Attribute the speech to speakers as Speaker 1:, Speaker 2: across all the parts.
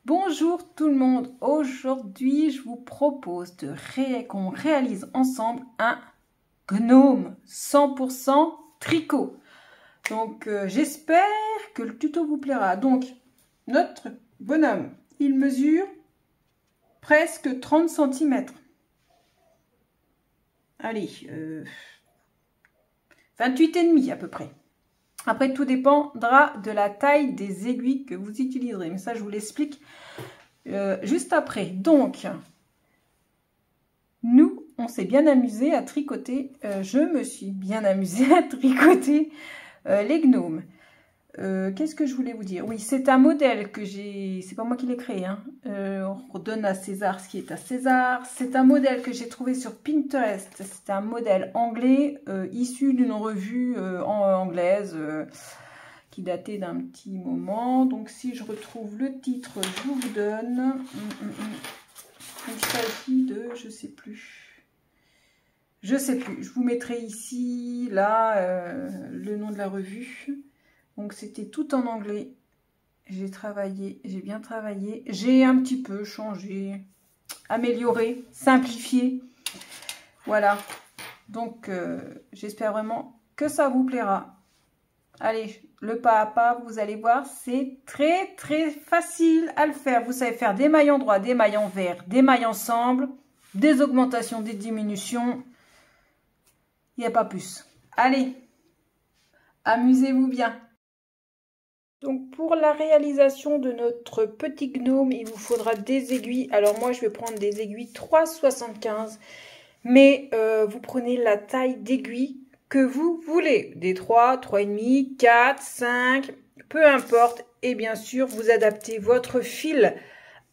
Speaker 1: Bonjour tout le monde, aujourd'hui je vous propose qu'on réalise ensemble un gnome 100% tricot. Donc j'espère que le tuto vous plaira. Donc notre bonhomme, il mesure presque 30 cm. Allez, 28,5 à peu près. Après, tout dépendra de la taille des aiguilles que vous utiliserez. Mais ça, je vous l'explique juste après. Donc, nous, on s'est bien amusé à tricoter. Je me suis bien amusée à tricoter les gnomes. Qu'est-ce que je voulais vous dire? Oui, c'est un modèle que j'ai... C'est pas moi qui l'ai créé. Hein. On redonne à César ce qui est à César. C'est un modèle que j'ai trouvé sur Pinterest. C'est un modèle anglais issu d'une revue anglaise qui datait d'un petit moment. Donc, si je retrouve le titre, je vous donne. Il s'agit de... Je sais plus. Je sais plus. Je vous mettrai ici, là, le nom de la revue. Donc c'était tout en anglais. J'ai bien travaillé. J'ai un petit peu changé, amélioré, simplifié. Voilà. Donc j'espère vraiment que ça vous plaira. Allez, le pas à pas, vous allez voir, c'est très très facile à le faire. Vous savez faire des mailles endroits, des mailles envers, des mailles ensemble, des augmentations, des diminutions. Il n'y a pas plus. Allez, amusez-vous bien. Donc pour la réalisation de notre petit gnome, il vous faudra des aiguilles. Alors moi je vais prendre des aiguilles 3,75. Mais vous prenez la taille d'aiguille que vous voulez. Des 3, 3,5, 4, 5, peu importe. Et bien sûr vous adaptez votre fil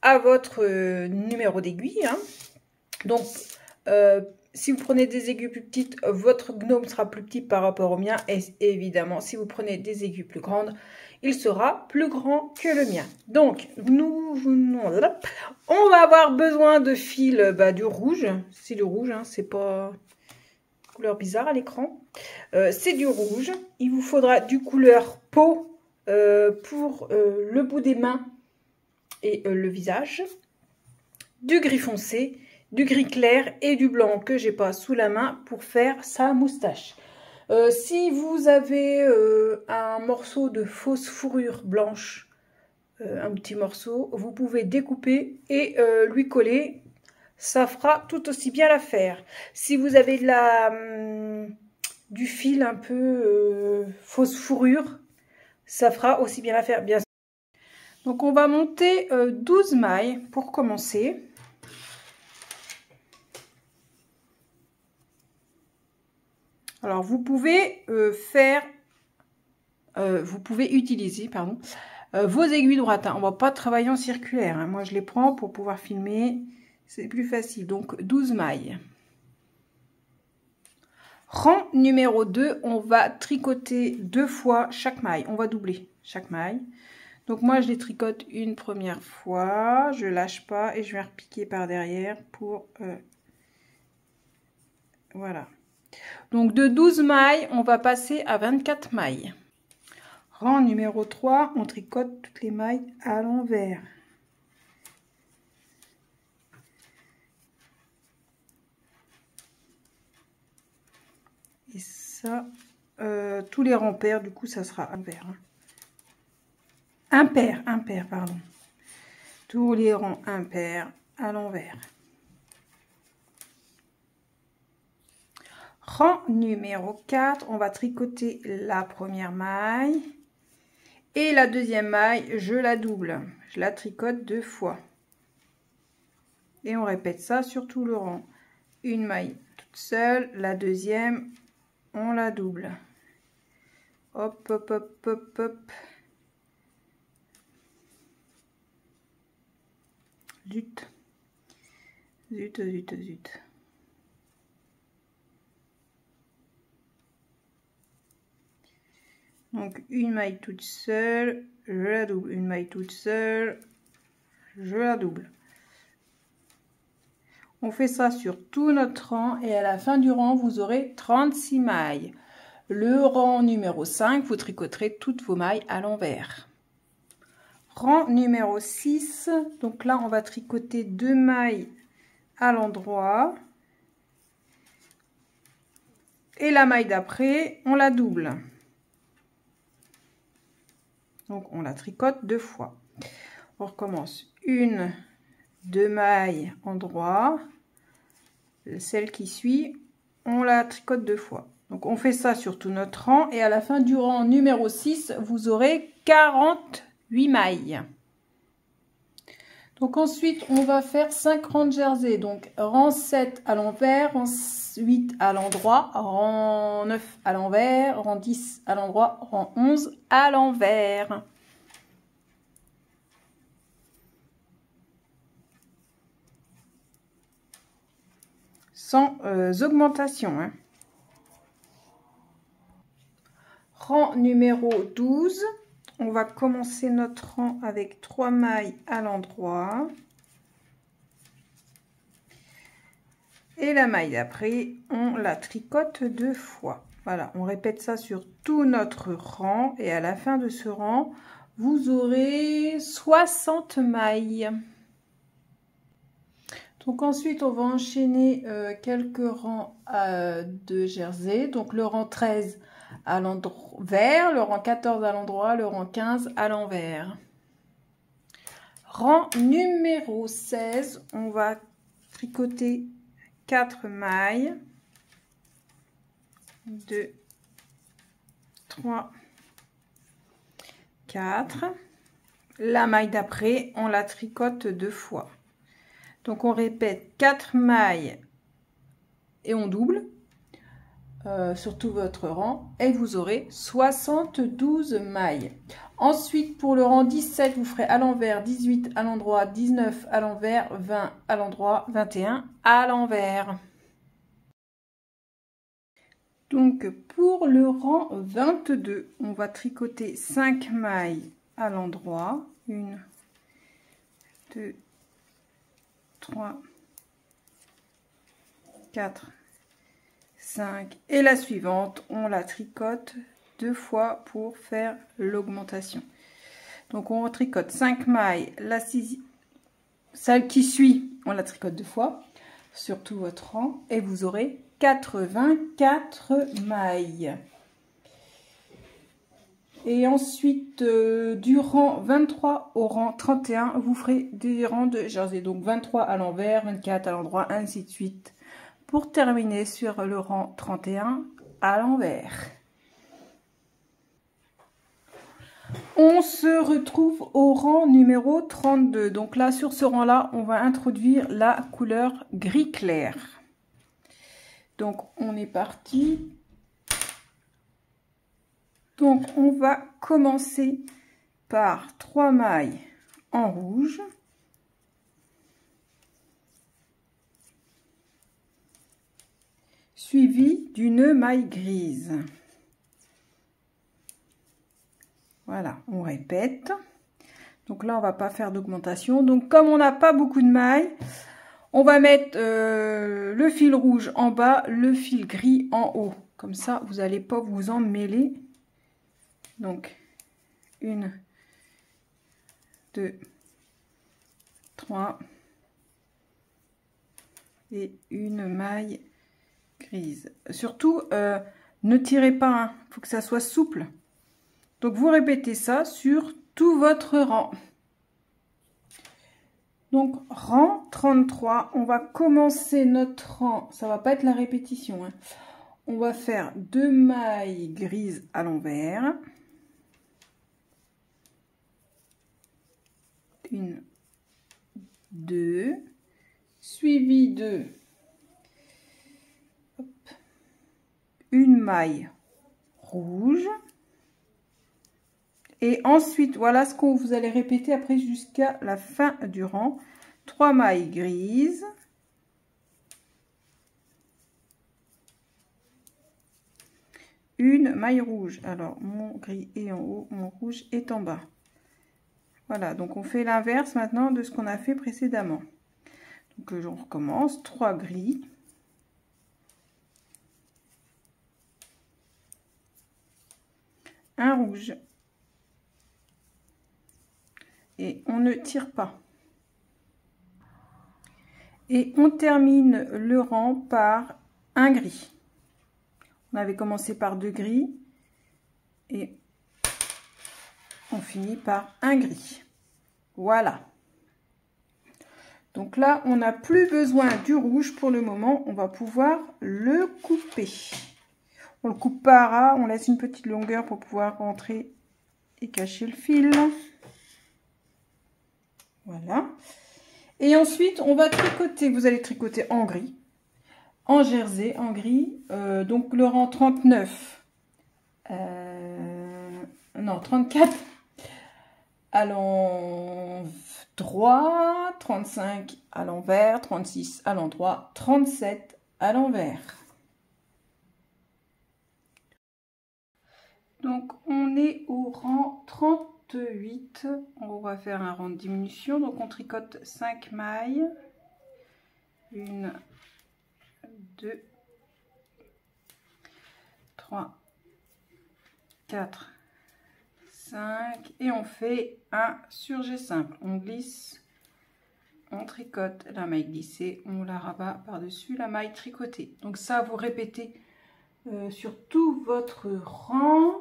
Speaker 1: à votre numéro d'aiguille. Hein. Donc si vous prenez des aiguilles plus petites, votre gnome sera plus petit par rapport au mien. Et évidemment, si vous prenez des aiguilles plus grandes, il sera plus grand que le mien. Donc, on va avoir besoin de fil du rouge. C'est du rouge, hein, c'est pas couleur bizarre à l'écran. C'est du rouge. Il vous faudra du couleur peau pour le bout des mains et le visage. Du gris foncé, du gris clair et du blanc que j'ai pas sous la main pour faire sa moustache. Si vous avez un morceau de fausse fourrure blanche, un petit morceau, vous pouvez découper et lui coller. Ça fera tout aussi bien l'affaire. Si vous avez du fil un peu fausse fourrure, ça fera aussi bien l'affaire, bien sûr. Donc on va monter 12 mailles pour commencer. Alors, vous pouvez utiliser vos aiguilles droites. Hein. On ne va pas travailler en circulaire. Hein. Moi, je les prends pour pouvoir filmer. C'est plus facile. Donc, 12 mailles. Rang numéro 2, on va tricoter 2 fois chaque maille. On va doubler chaque maille. Donc, moi, je les tricote une première fois. Je lâche pas et je vais repiquer par derrière pour... voilà. Donc de 12 mailles, on va passer à 24 mailles. Rang numéro 3, on tricote toutes les mailles à l'envers. Et ça, tous les rangs pairs, du coup, ça sera à l'envers. Impair, pardon. Tous les rangs impairs à l'envers. Rang numéro 4, on va tricoter la première maille et la deuxième maille, je la double. Je la tricote 2 fois. Et on répète ça sur tout le rang. Une maille toute seule, la deuxième, on la double. Hop, hop, hop, hop, hop. Zut. Zut, zut, zut. Donc une maille toute seule, je la double, une maille toute seule, je la double. On fait ça sur tout notre rang et à la fin du rang, vous aurez 36 mailles. Le rang numéro 5, vous tricoterez toutes vos mailles à l'envers. Rang numéro 6, donc là on va tricoter 2 mailles à l'endroit et la maille d'après on la double, donc on la tricote 2 fois. On recommence, 1, 2 mailles endroit, celle qui suit on la tricote 2 fois. Donc on fait ça sur tout notre rang et à la fin du rang numéro 6 vous aurez 48 mailles. Donc ensuite, on va faire 5 rangs de jersey. Donc rang 7 à l'envers, rang 8 à l'endroit, rang 9 à l'envers, rang 10 à l'endroit, rang 11 à l'envers. Sans augmentation. Hein. Rang numéro 12. On va commencer notre rang avec 3 mailles à l'endroit. Et la maille d'après, on la tricote 2 fois. Voilà, on répète ça sur tout notre rang. Et à la fin de ce rang, vous aurez 60 mailles. Donc ensuite, on va enchaîner quelques rangs de jersey. Donc le rang 13 à l'envers, le rang 14 à l'endroit, le rang 15 à l'envers. Rang numéro 16, on va tricoter 4 mailles, 2, 3, 4. La maille d'après, on la tricote 2 fois. Donc on répète 4 mailles et on double sur tout votre rang et vous aurez 72 mailles. Ensuite pour le rang 17 vous ferez à l'envers, 18 à l'endroit, 19 à l'envers, 20 à l'endroit, 21 à l'envers. Donc pour le rang 22 on va tricoter 5 mailles à l'endroit, 1, 2, 3, 4, 5 et la suivante on la tricote 2 fois pour faire l'augmentation. Donc on tricote 5 mailles, la sixième, celle qui suit on la tricote 2 fois sur tout votre rang et vous aurez 84 mailles. Et ensuite du rang 23 au rang 31 vous ferez des rangs de jersey, donc 23 à l'envers, 24 à l'endroit, ainsi de suite, pour terminer sur le rang 31 à l'envers. On se retrouve au rang numéro 32. Donc là, sur ce rang-là, on va introduire la couleur gris clair. Donc, on est parti. Donc, on va commencer par 3 mailles en rouge. Suivi d'une maille grise. Voilà, on répète. Donc là, on va pas faire d'augmentation. Donc, comme on n'a pas beaucoup de mailles, on va mettre le fil rouge en bas, le fil gris en haut. Comme ça, vous n'allez pas vous en mêler. Donc, 1, 2, 3 et une maille grise. Surtout, ne tirez pas, hein. Faut que ça soit souple. Donc, vous répétez ça sur tout votre rang. Donc, rang 33, on va commencer notre rang. Ça va pas être la répétition, hein. On va faire 2 mailles grises à l'envers. 1, 2, suivi de une maille rouge. Et ensuite, voilà ce que vous allez répéter après jusqu'à la fin du rang. 3 mailles grises. Une maille rouge. Alors, mon gris est en haut, mon rouge est en bas. Voilà, donc on fait l'inverse maintenant de ce qu'on a fait précédemment. Donc, on recommence. 3 gris. Un rouge. et on ne tire pas. Et on termine le rang par un gris. On avait commencé par 2 gris et on finit par un gris. Voilà. Donc là, on n'a plus besoin du rouge pour le moment. On va pouvoir le couper. On le coupe pas à ras, on laisse une petite longueur pour pouvoir rentrer et cacher le fil. Voilà. Et ensuite, on va tricoter. Vous allez tricoter en gris, en jersey, en gris. Donc le rang 39. Non, 34 à l'endroit, 35 à l'envers, 36 à l'endroit, 37 à l'envers. Donc on est au rang 38. On va faire un rang de diminution. Donc on tricote 5 mailles. 1, 2, 3, 4, 5 et on fait un surjet simple. On glisse, on tricote la maille glissée, on la rabat par-dessus la maille tricotée. Donc ça, vous répétez sur tout votre rang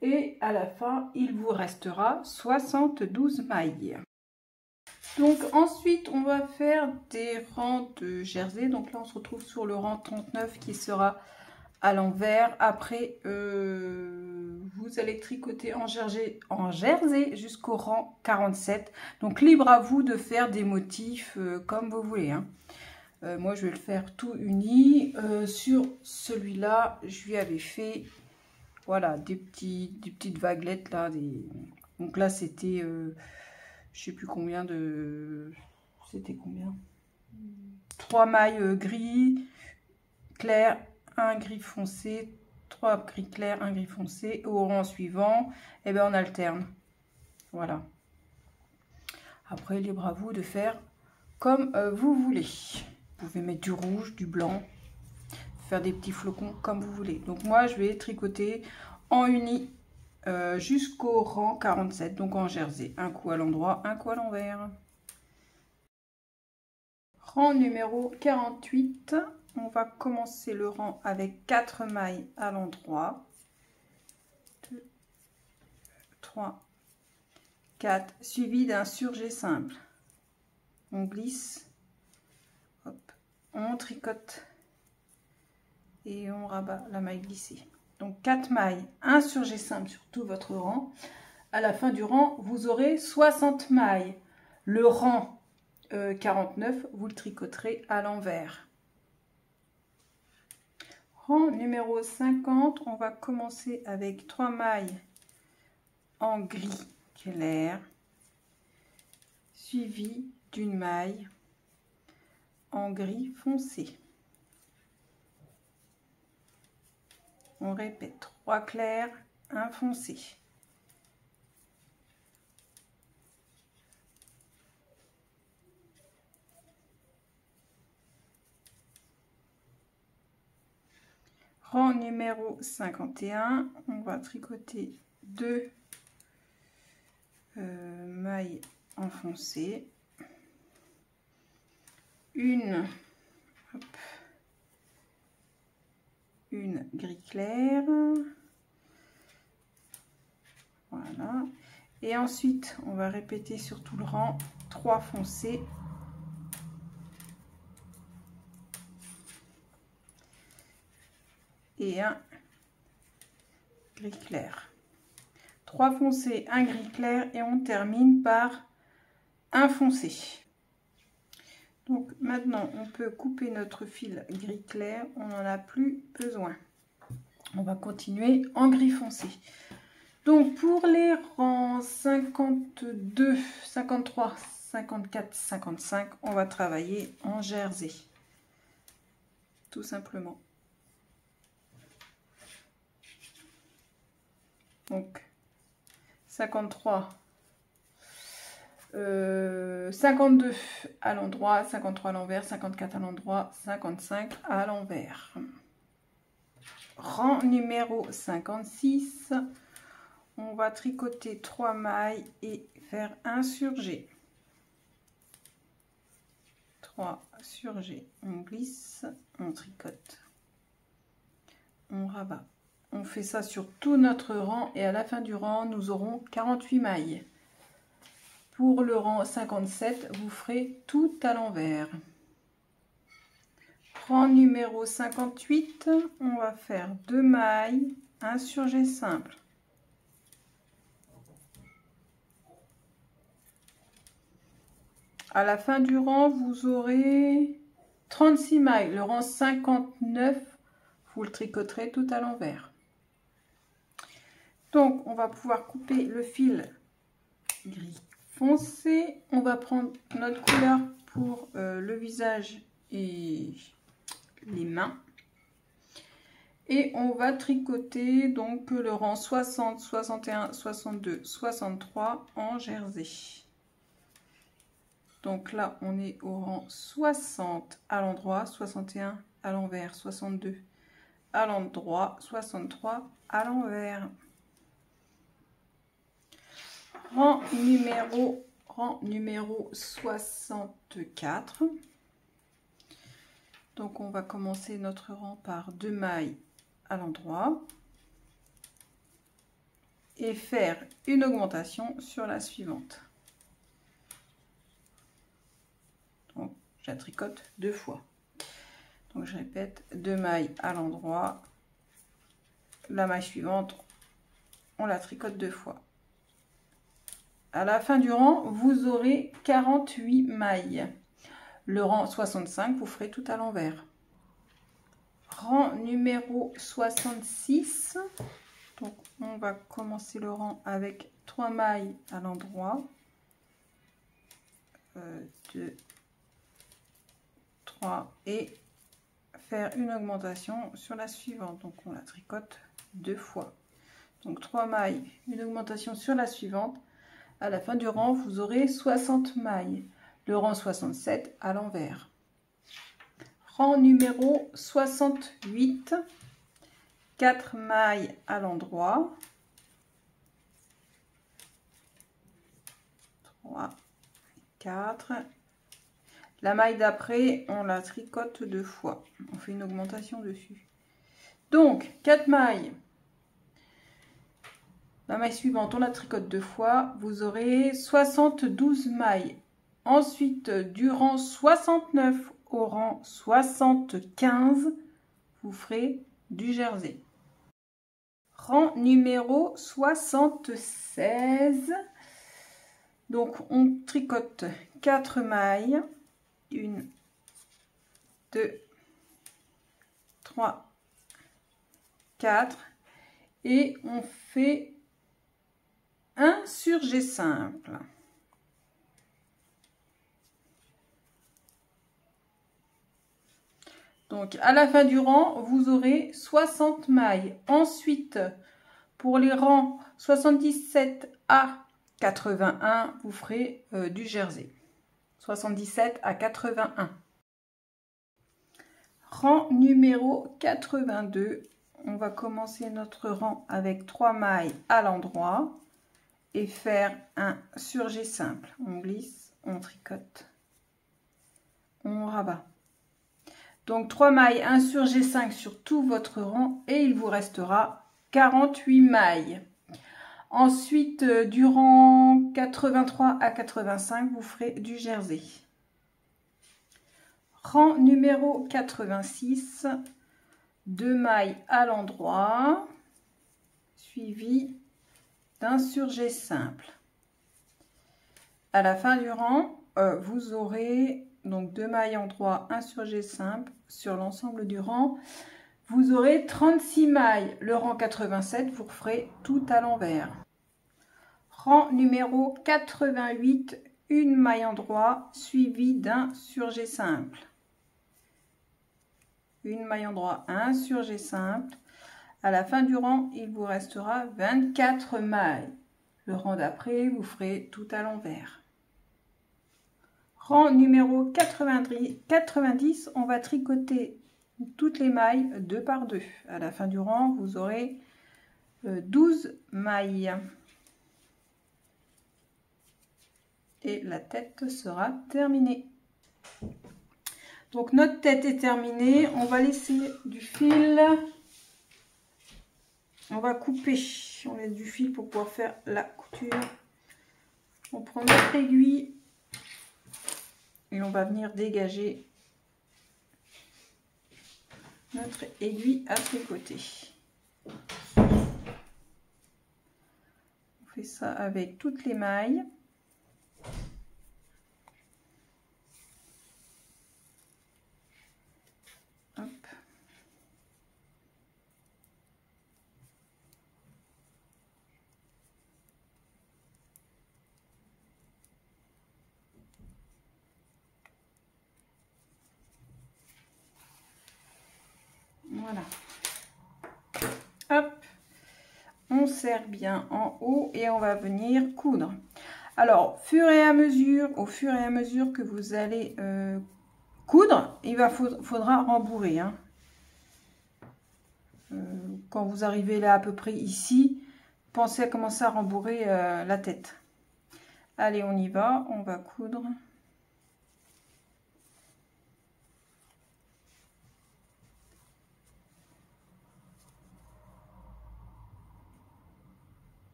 Speaker 1: et à la fin, il vous restera 72 mailles. Donc ensuite, on va faire des rangs de jersey. Donc là, on se retrouve sur le rang 39 qui sera à l'envers. Après, vous allez tricoter en jersey jusqu'au rang 47. Donc libre à vous de faire des motifs comme vous voulez, hein. Moi, je vais le faire tout uni. Sur celui-là, je lui avais fait, voilà, des petites vaguelettes là. Donc là, c'était, je sais plus combien de, c'était combien, 3 mailles gris clair, un gris foncé, 3 gris clairs, un gris foncé. Au rang suivant, et ben on alterne. Voilà. Après, libre à vous de faire comme vous voulez. Vous pouvez mettre du rouge, du blanc, faire des petits flocons comme vous voulez. Donc moi, je vais tricoter en uni jusqu'au rang 47, donc en jersey. Un coup à l'endroit, un coup à l'envers. Rang numéro 48. On va commencer le rang avec 4 mailles à l'endroit. 2, 3, 4, suivi d'un surjet simple. On glisse, hop, on tricote et on rabat la maille glissée. Donc 4 mailles, un surjet simple sur tout votre rang. À la fin du rang, vous aurez 60 mailles. Le rang 49, vous le tricoterez à l'envers. Rang numéro 50, on va commencer avec 3 mailles en gris clair, suivi d'une maille en gris foncé. On répète 3 clairs, 1 foncé. Rang numéro 51, on va tricoter 2 mailles enfoncées, une gris clair, voilà, et ensuite on va répéter sur tout le rang 3 foncés et un gris clair. 3 foncés, un gris clair et on termine par un foncé. Donc maintenant on peut couper notre fil gris clair, on n'en a plus besoin. On va continuer en gris foncé. Donc pour les rangs 52, 53, 54, 55, on va travailler en jersey. Tout simplement. Donc 53, 52 à l'endroit, 53 à l'envers, 54 à l'endroit, 55 à l'envers. Rang numéro 56, on va tricoter 3 mailles et faire un surgé. 3 surgés, on glisse, on tricote, on rabat. On fait ça sur tout notre rang et à la fin du rang, nous aurons 48 mailles. Pour le rang 57, vous ferez tout à l'envers. Rang numéro 58, on va faire 2 mailles, un surgé simple. À la fin du rang, vous aurez 36 mailles. Le rang 59, vous le tricoterez tout à l'envers. Donc, on va pouvoir couper le fil gris foncé. On va prendre notre couleur pour le visage et les mains. Et on va tricoter donc le rang 60, 61, 62, 63 en jersey. Donc là, on est au rang 60 à l'endroit, 61 à l'envers, 62 à l'endroit, 63 à l'envers. Rang numéro 64. Donc on va commencer notre rang par 2 mailles à l'endroit et faire une augmentation sur la suivante. Donc je la tricote 2 fois. Donc je répète, 2 mailles à l'endroit, la maille suivante, on la tricote 2 fois. À la fin du rang, vous aurez 48 mailles. Le rang 65, vous ferez tout à l'envers. Rang numéro 66. Donc, on va commencer le rang avec 3 mailles à l'endroit. 2, 3 et faire une augmentation sur la suivante. Donc, on la tricote 2 fois. Donc, 3 mailles, une augmentation sur la suivante. À la fin du rang, vous aurez 60 mailles. Le rang 67 à l'envers. Rang numéro 68. 4 mailles à l'endroit. 3, 4. La maille d'après, on la tricote 2 fois. On fait une augmentation dessus. Donc, 4 mailles. La maille suivante, on la tricote 2 fois. Vous aurez 72 mailles. Ensuite, du rang 69 au rang 75, vous ferez du jersey. Rang numéro 76. Donc, on tricote 4 mailles. 1, 2, 3, 4. Et on fait un surgé simple. Donc à la fin du rang, vous aurez 60 mailles. Ensuite, pour les rangs 77 à 81, vous ferez du jersey. 77 à 81. Rang numéro 82. On va commencer notre rang avec 3 mailles à l'endroit et faire un surgé simple. On glisse, on tricote, on rabat. Donc 3 mailles, un surgé 5 sur tout votre rang et il vous restera 48 mailles. Ensuite, du rang 83 à 85, vous ferez du jersey. Rang numéro 86, 2 mailles à l'endroit, suivi d'un surgé simple. À la fin du rang, vous aurez donc 2 mailles endroit, un surgé simple sur l'ensemble du rang. Vous aurez 36 mailles. Le rang 87, vous ferez tout à l'envers. Rang numéro 88, une maille endroit suivie d'un surgé simple. Une maille endroit, un surgé simple. À la fin du rang, il vous restera 24 mailles. Le rang d'après, vous ferez tout à l'envers. Rang numéro 90, on va tricoter toutes les mailles 2 par 2. À la fin du rang, vous aurez 12 mailles. Et la tête sera terminée. Donc notre tête est terminée. On va laisser du fil. On va couper. On laisse du fil pour pouvoir faire la couture. On prend notre aiguille et on va venir dégager notre aiguille à tricoter. On fait ça avec toutes les mailles. Hop. Voilà. Hop. On serre bien en haut et on va venir coudre. Alors, au fur et à mesure que vous allez coudre, faudra rembourrer. Hein. Quand vous arrivez là à peu près ici, pensez à commencer à rembourrer la tête. Allez, on y va, on va coudre.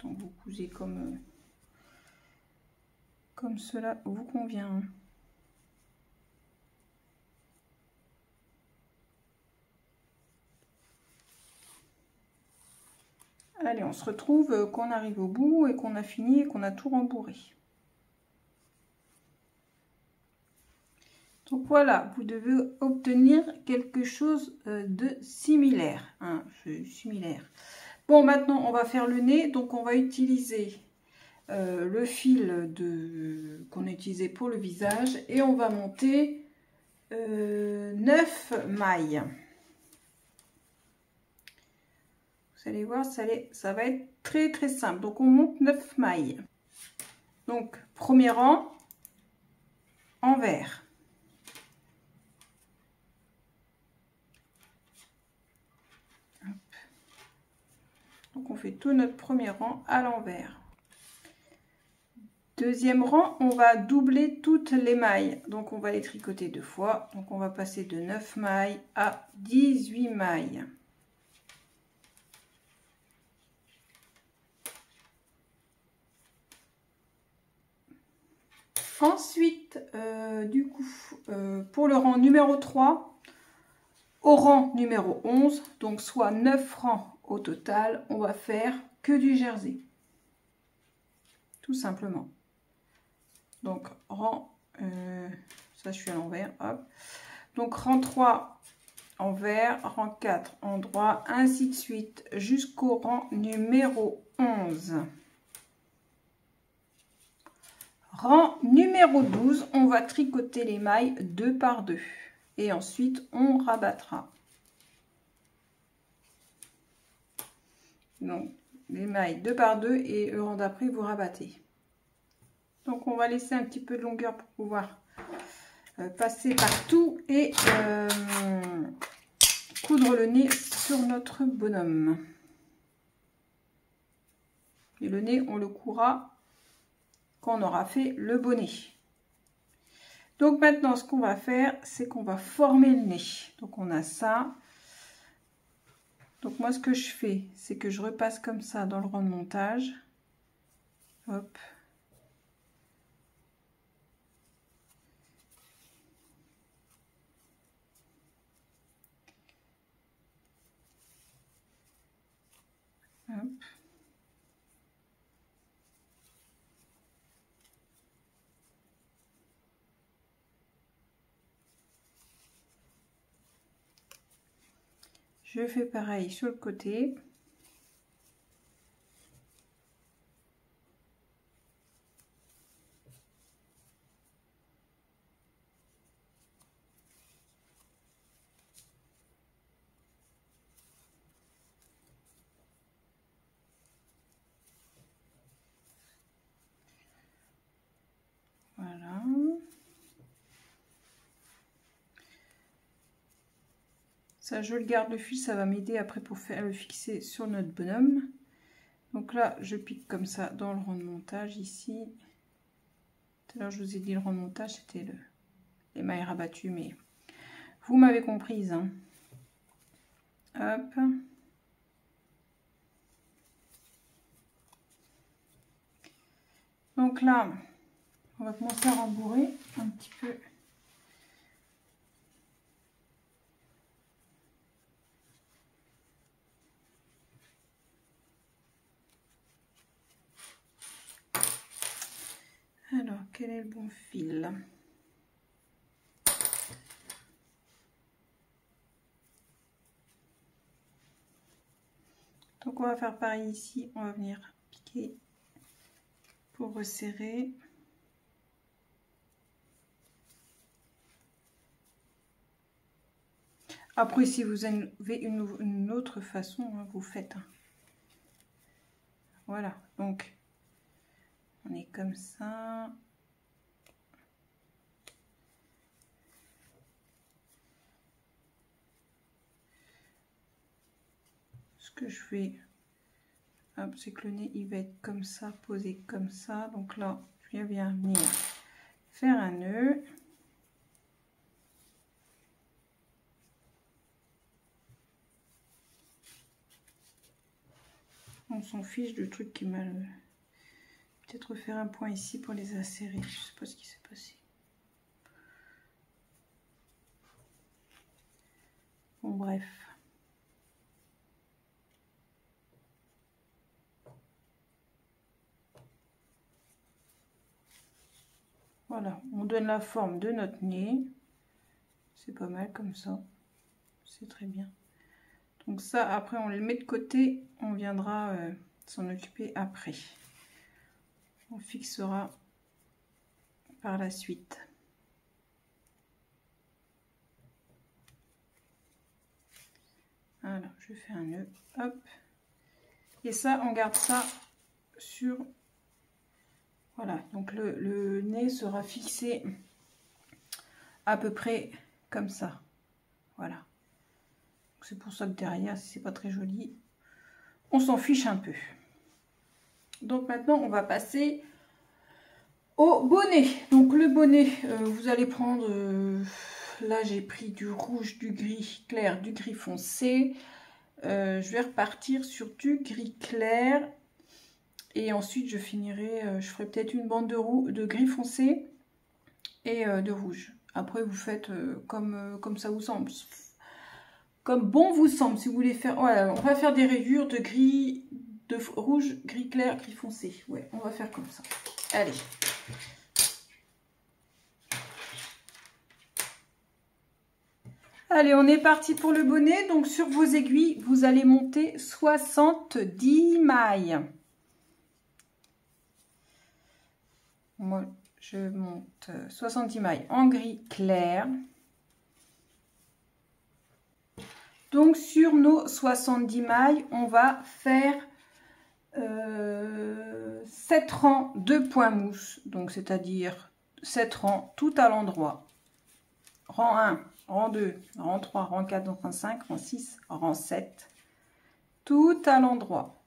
Speaker 1: Donc vous cousez comme cela vous convient. Allez, on se retrouve qu'on arrive au bout et qu'on a fini et qu'on a tout rembourré. Donc voilà, vous devez obtenir quelque chose de similaire. Hein, similaire. Bon, maintenant on va faire le nez. Donc on va utiliser le fil qu'on a utilisé pour le visage et on va monter 9 mailles. Vous allez voir, ça va être très très simple. Donc on monte 9 mailles. Donc premier rang, envers. Donc on fait tout notre premier rang à l'envers. Deuxième rang, on va doubler toutes les mailles. Donc on va les tricoter 2 fois. Donc on va passer de 9 mailles à 18 mailles. Ensuite, du coup, pour le rang numéro 3, au rang numéro 11, donc soit 9 rangs au total, on va faire que du jersey. Tout simplement. Donc, rang, ça je suis à l'envers, hop. Donc, rang 3 envers, rang 4 en droit, ainsi de suite, jusqu'au rang numéro 11. Rang numéro 12, on va tricoter les mailles 2 par 2 et ensuite on rabattra. Donc les mailles 2 par 2 et le rang d'après vous rabattez. Donc on va laisser un petit peu de longueur pour pouvoir passer partout et coudre le nez sur notre bonhomme. Et le nez on le coudra on aura fait le bonnet. Donc maintenant ce qu'on va faire, c'est qu'on va former le nez. Donc on a ça. Donc moi ce que je fais, c'est que je repasse comme ça dans le rang de montage. Hop. Hop. Je fais pareil sur le côté. Voilà. Ça, je le garde le fil, ça va m'aider après pour faire le fixer sur notre bonhomme. Donc là, je pique comme ça dans le rond de montage ici. Tout à l'heure, je vous ai dit le rond de montage, c'était les mailles rabattues, mais vous m'avez comprise. Hein. Hop. Donc là, on va commencer à rembourrer un petit peu. Alors, quel est le bon fil? Donc on va faire pareil ici, on va venir piquer pour resserrer. Après, si vous avez une autre façon, hein, vous faites. Hein. Voilà, donc on est comme ça. Ce que je fais, c'est que le nez il va être comme ça, posé comme ça. Donc là, je viens venir faire un nœud. On s'en fiche du truc qui m'a... Peut-être faire un point ici pour les insérer. Je sais pas ce qui s'est passé. Bon, bref. Voilà, on donne la forme de notre nez. C'est pas mal comme ça. C'est très bien. Donc ça, après, on le met de côté. On viendra s'en occuper après. On fixera par la suite. Voilà, je fais un nœud. Hop. Et ça, on garde ça sur... Voilà, donc le nez sera fixé à peu près comme ça. Voilà. C'est pour ça que derrière, si c'est pas très joli, on s'en fiche un peu. Donc maintenant, on va passer au bonnet. Donc le bonnet, vous allez prendre... là, j'ai pris du rouge, du gris clair, du gris foncé. Je vais repartir sur du gris clair. Et ensuite, je finirai, je ferai peut-être une bande de gris foncé et de rouge. Après, vous faites comme ça vous semble. Comme bon vous semble, si vous voulez faire... Voilà, on va faire des rayures de gris, de rouge, gris clair, gris foncé. Ouais, on va faire comme ça. Allez. Allez, on est parti pour le bonnet. Donc, sur vos aiguilles, vous allez monter 70 mailles. Moi, je monte 70 mailles en gris clair. Donc, sur nos 70 mailles, on va faire 7 rangs de points mousse. Donc, c'est-à-dire 7 rangs tout à l'endroit. Rang 1, rang 2, rang 3, rang 4, rang 5, rang 6, rang 7. Tout à l'endroit.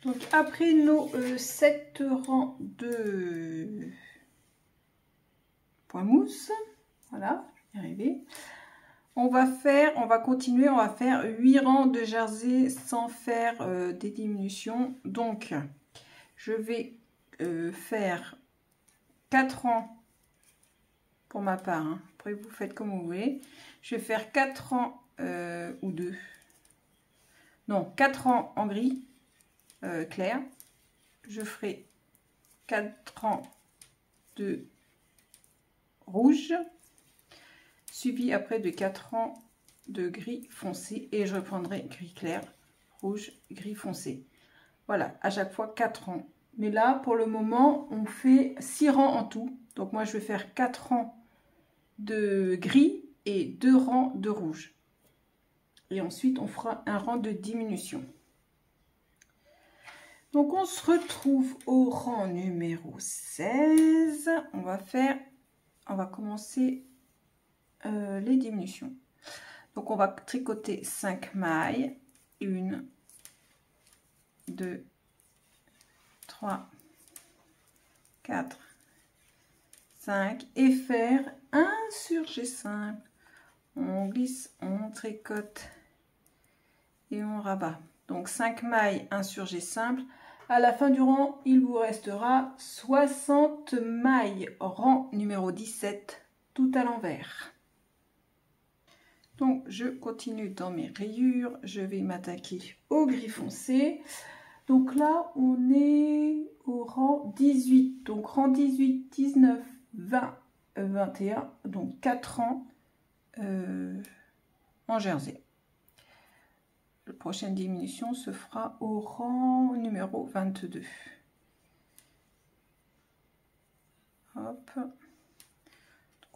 Speaker 1: Donc, après nos 7 rangs de points mousse, voilà, je vais y arriver. On va continuer, on va faire 8 rangs de jersey sans faire des diminutions. Donc, je vais faire 4 rangs pour ma part. Hein. Après, vous faites comme vous voulez. Je vais faire 4 rangs ou 2. Non, 4 rangs en gris clair. Je ferai 4 rangs de rouge. Suivi après de 4 rangs de gris foncé et je reprendrai gris clair, rouge, gris foncé. Voilà, à chaque fois 4 rangs. Mais là, pour le moment, on fait 6 rangs en tout. Donc moi, je vais faire 4 rangs de gris et 2 rangs de rouge. Et ensuite, on fera un rang de diminution. Donc, on se retrouve au rang numéro 16. On va commencer les diminutions. Donc on va tricoter 5 mailles, 1, 2, 3, 4, 5 et faire un surjet simple. On glisse, on tricote et on rabat. Donc 5 mailles, un surjet simple. À la fin du rang, il vous restera 60 mailles, rang numéro 17, tout à l'envers. Donc je continue dans mes rayures, je vais m'attaquer au gris foncé. Donc là on est au rang 18, donc rang 18, 19, 20, 21, donc 4 rangs en jersey. La prochaine diminution se fera au rang numéro 22. Hop. Donc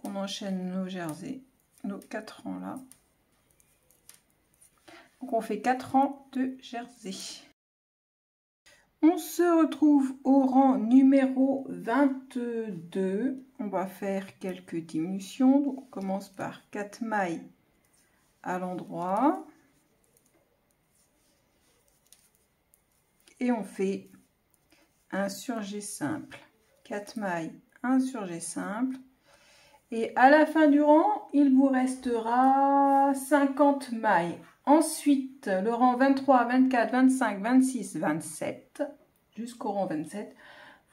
Speaker 1: on enchaîne nos jerseys, nos 4 rangs là. Donc on fait 4 rangs de jersey. On se retrouve au rang numéro 22. On va faire quelques diminutions. Donc on commence par 4 mailles à l'endroit. Et on fait un surjet simple. 4 mailles, un surjet simple. Et à la fin du rang, il vous restera 50 mailles. Ensuite, le rang 23, 24, 25, 26, 27, jusqu'au rang 27,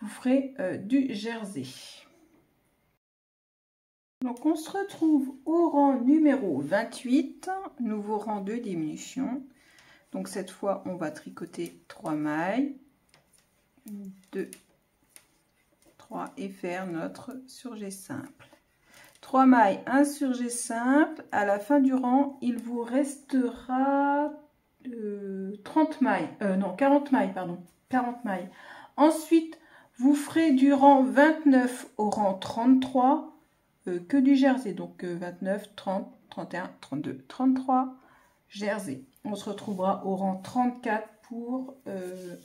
Speaker 1: vous ferez du jersey. Donc, on se retrouve au rang numéro 28, nouveau rang de diminution. Donc, cette fois, on va tricoter 3 mailles, 2, 3 et faire notre surjet simple. 3 mailles, un surjet simple. À la fin du rang, il vous restera 30 mailles, non 40 mailles, pardon, 40 mailles. Ensuite, vous ferez du rang 29 au rang 33 que du jersey. Donc 29, 30, 31, 32, 33 jersey. On se retrouvera au rang 34 pour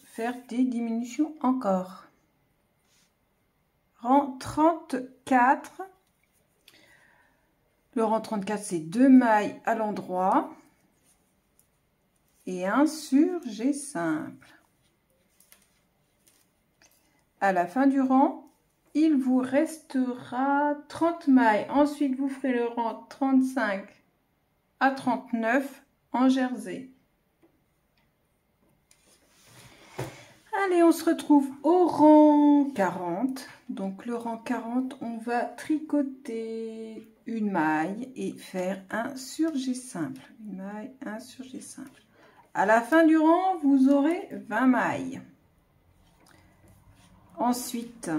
Speaker 1: faire des diminutions encore. Rang 34. Le rang 34, c'est 2 mailles à l'endroit et un surjet simple. À la fin du rang, il vous restera 30 mailles. Ensuite, vous ferez le rang 35 à 39 en jersey. Allez, on se retrouve au rang 40. Donc, le rang 40, on va tricoter une maille et faire un surjet simple. Une maille, un surjet simple. À la fin du rang, vous aurez 20 mailles. Ensuite,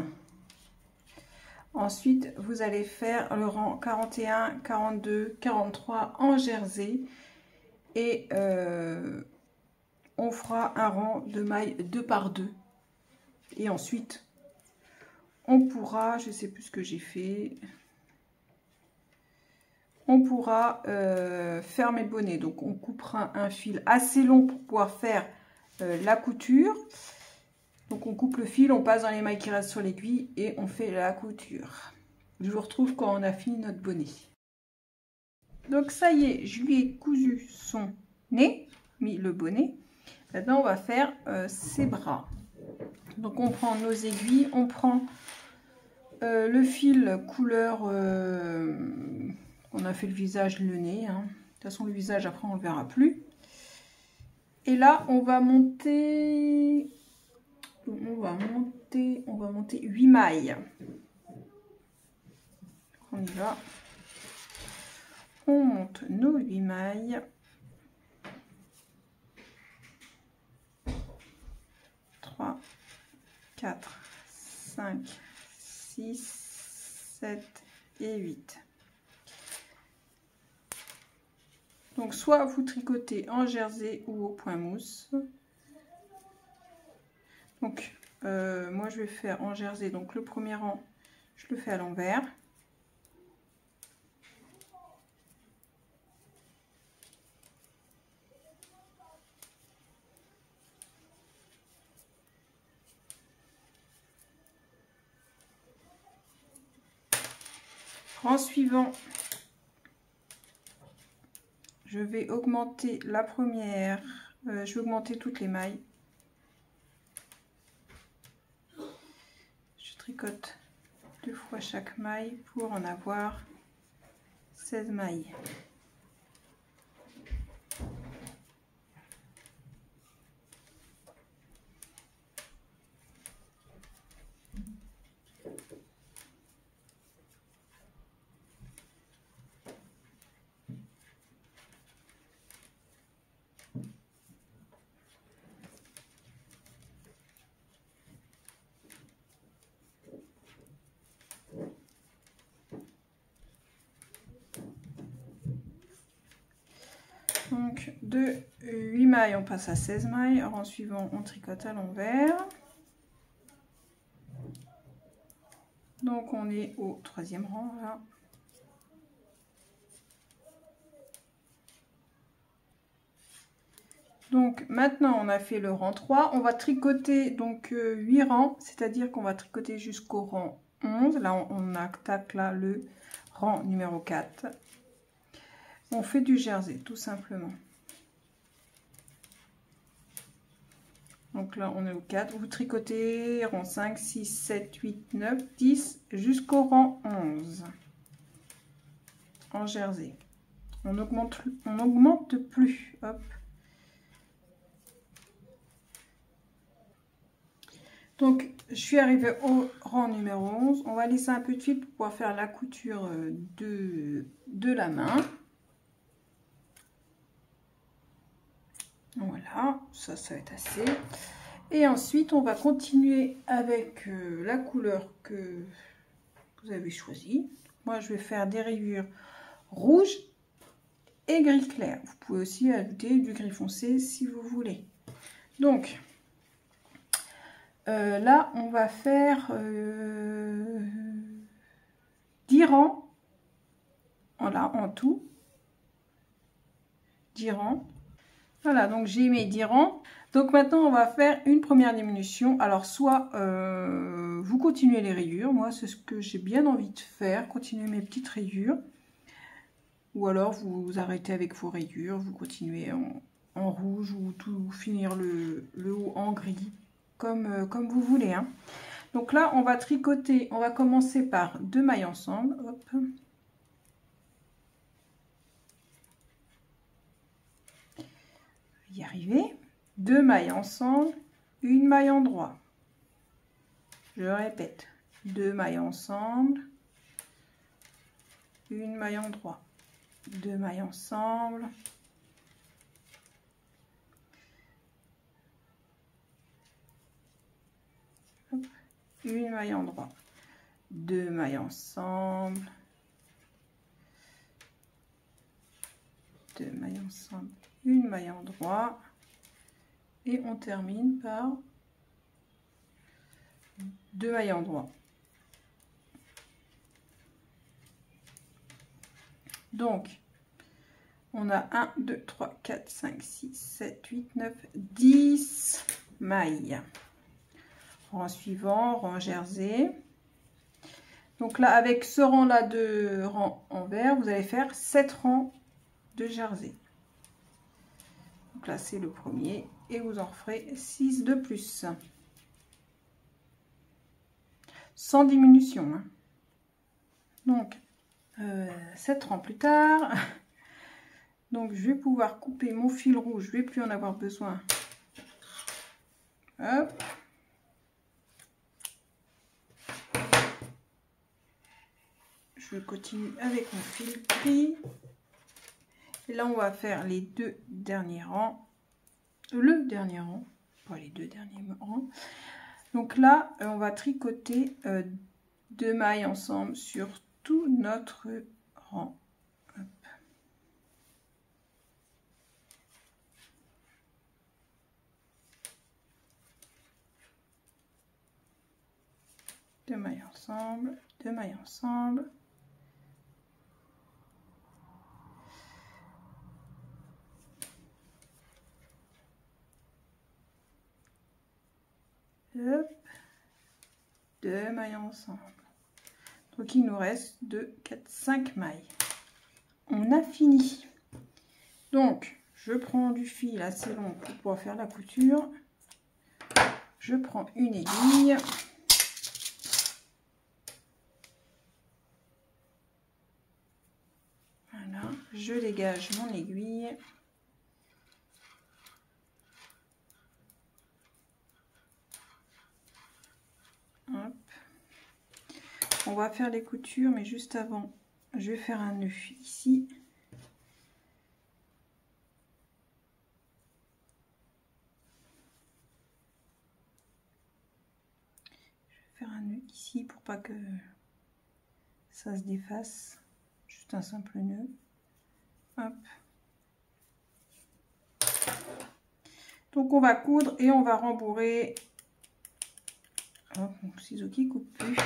Speaker 1: vous allez faire le rang 41, 42, 43 en jersey. Et on fera un rang de mailles 2 par 2. Et ensuite, on pourra, je ne sais plus ce que j'ai fait, on pourra fermer le bonnet. Donc on coupera un fil assez long pour pouvoir faire la couture. Donc on coupe le fil, on passe dans les mailles qui restent sur l'aiguille et on fait la couture. Je vous retrouve quand on a fini notre bonnet. Donc ça y est, je lui ai cousu son nez, mis le bonnet. Maintenant on va faire ses bras. Donc on prend nos aiguilles, on prend le fil couleur, on a fait le visage, le nez. Hein. De toute façon le visage après on ne le verra plus. Et là on va monter 8 mailles. On y va. On monte nos 8 mailles. 3, 4, 5, 6, 7 et 8. Donc soit vous tricotez en jersey ou au point mousse. Donc moi je vais faire en jersey, donc le premier rang je le fais à l'envers. Rang suivant, je vais augmenter la première, je vais augmenter toutes les mailles. Je tricote 2 fois chaque maille pour en avoir 16 mailles. Donc de 8 mailles, on passe à 16 mailles. Rang suivant, on tricote à l'envers. Donc on est au 3e rang là. Donc maintenant on a fait le rang 3, on va tricoter donc 8 rangs, c'est-à-dire qu'on va tricoter jusqu'au rang 11. Là on attaque là le rang numéro 4. On fait du jersey tout simplement. Donc là on est au 4, vous tricotez rang 5, 6, 7, 8, 9, 10 jusqu'au rang 11 en jersey. On augmente plus. Hop. Donc je suis arrivée au rang numéro 11. On va laisser un peu de fil pour pouvoir faire la couture de la main. Voilà, ça va être assez. Et ensuite, on va continuer avec la couleur que vous avez choisie. Moi, je vais faire des rayures rouges et gris clair. Vous pouvez aussi ajouter du gris foncé si vous voulez. Donc, là, on va faire 10 rangs. Voilà, en tout. 10 rangs. Voilà, donc j'ai mes 10 rangs. Donc maintenant, on va faire une première diminution. Alors, soit vous continuez les rayures. Moi, c'est ce que j'ai bien envie de faire. Continuer mes petites rayures. Ou alors, vous arrêtez avec vos rayures. Vous continuez en rouge ou tout finir le haut en gris. Comme vous voulez. Hein. Donc là, on va tricoter. On va commencer par 2 mailles ensemble. Hop. Y arriver. 2 mailles ensemble, une maille en droit. Je répète, 2 mailles ensemble, une maille en droit. 2 mailles ensemble, hop, une maille en droit. 2 mailles ensemble, 2 mailles ensemble, une maille en droit. Et on termine par 2 mailles en droit. Donc, on a 1, 2, 3, 4, 5, 6, 7, 8, 9, 10 mailles. Rang suivant, rang jersey. Donc là, avec ce rang-là de rang envers, vous allez faire 7 rangs de jersey. Donc là, c'est le premier. Et vous en ferez 6 de plus. Sans diminution. Hein. Donc, 7 rangs plus tard. Donc, je vais pouvoir couper mon fil rouge. Je ne vais plus en avoir besoin. Hop. Je continue avec mon fil gris. Et là, on va faire les 2 derniers rangs. Le dernier rang. Pas les 2 derniers rangs. Donc là, on va tricoter 2 mailles ensemble sur tout notre rang. Hop. Deux mailles ensemble, 2 mailles ensemble. Hop. 2 mailles ensemble. Donc il nous reste 2, 4, 5 mailles. On a fini. Donc, je prends du fil assez long pour pouvoir faire la couture. Je prends une aiguille. Voilà, je dégage mon aiguille. Hop. On va faire les coutures, mais juste avant, je vais faire un nœud ici. Je vais faire un nœud ici pour pas que ça se défasse. Juste un simple nœud. Hop. Donc on va coudre et on va rembourrer. Hop, mon ciseau qui coupe plus.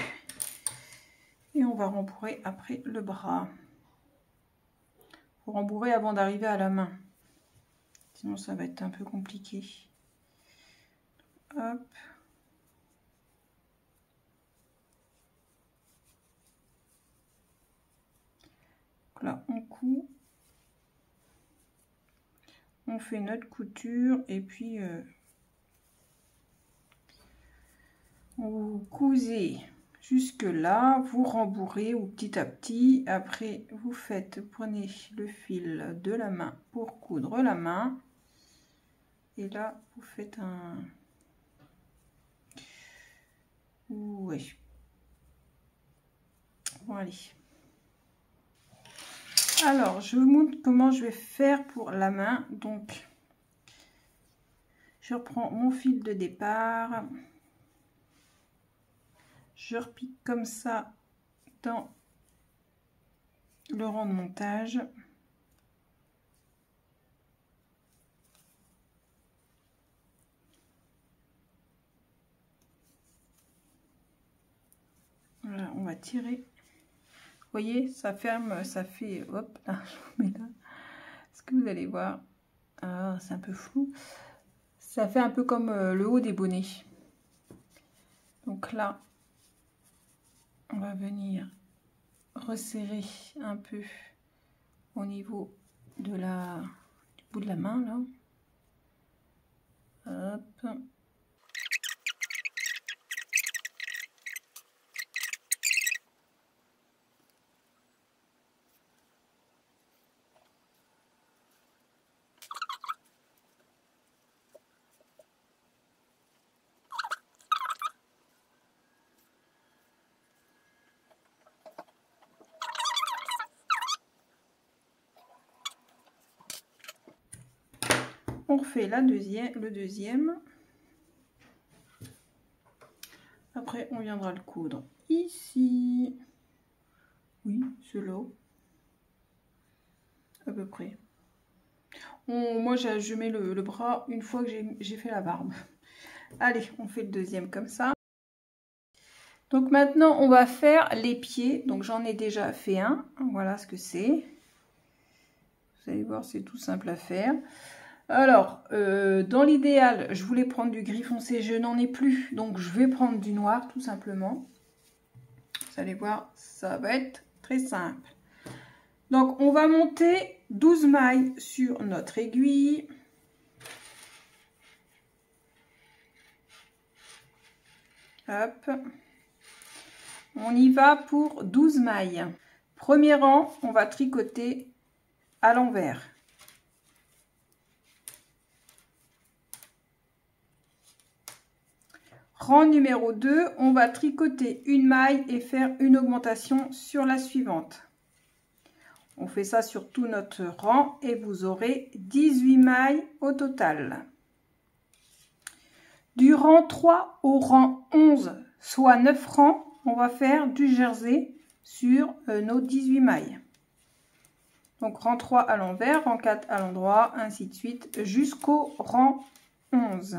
Speaker 1: Et on va rembourrer après le bras. Faut rembourrer avant d'arriver à la main. Sinon ça va être un peu compliqué. Hop. Donc là on coud. On fait notre couture et puis vous cousez jusque là, vous rembourrez ou petit à petit. Après vous prenez le fil de la main pour coudre la main. Et là vous faites un... Ouais. Bon allez. Alors je vous montre comment je vais faire pour la main. Donc je reprends mon fil de départ. Je repique comme ça dans le rang de montage. Voilà, on va tirer. Vous voyez, ça ferme, ça fait... Hop, là, je vous mets là. Est-ce que vous allez voir? Ah, c'est un peu flou. Ça fait un peu comme le haut des bonnets. Donc là, on va venir resserrer un peu au niveau de du bout de la main là. Hop. On refait le deuxième. Après, on viendra le coudre ici. Oui, c'est là. À peu près. Moi, je mets le bras une fois que j'ai fait la barbe. Allez, on fait le deuxième comme ça. Donc maintenant, on va faire les pieds. Donc j'en ai déjà fait un. Voilà ce que c'est. Vous allez voir, c'est tout simple à faire. Alors, dans l'idéal, je voulais prendre du gris foncé, je n'en ai plus, donc je vais prendre du noir tout simplement. Vous allez voir, ça va être très simple. Donc, on va monter 12 mailles sur notre aiguille. Hop. On y va pour 12 mailles. Premier rang, on va tricoter à l'envers. Rang numéro 2, on va tricoter une maille et faire une augmentation sur la suivante. On fait ça sur tout notre rang et vous aurez 18 mailles au total. Du rang 3 au rang 11, soit 9 rangs, on va faire du jersey sur nos 18 mailles. Donc rang 3 à l'envers, rang 4 à l'endroit, ainsi de suite jusqu'au rang 11.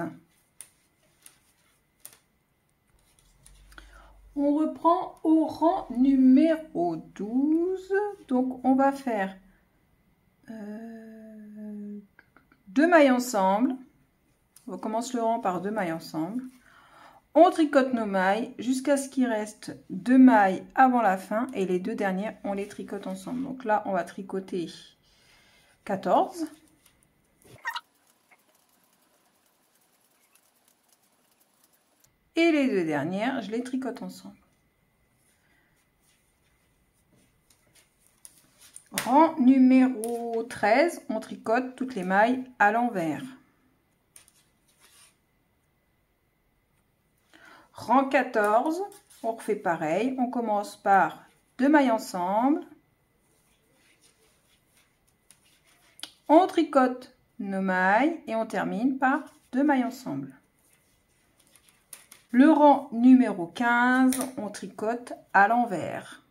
Speaker 1: On reprend au rang numéro 12. Donc, on va faire 2 mailles ensemble. On commence le rang par 2 mailles ensemble. On tricote nos mailles jusqu'à ce qu'il reste 2 mailles avant la fin. Et les deux dernières, on les tricote ensemble. Donc là, on va tricoter 14. Et les deux dernières, je les tricote ensemble. Rang numéro 13, on tricote toutes les mailles à l'envers. Rang 14, on refait pareil, on commence par 2 mailles ensemble. On tricote nos mailles et on termine par 2 mailles ensemble. Le rang numéro 15, on tricote à l'envers.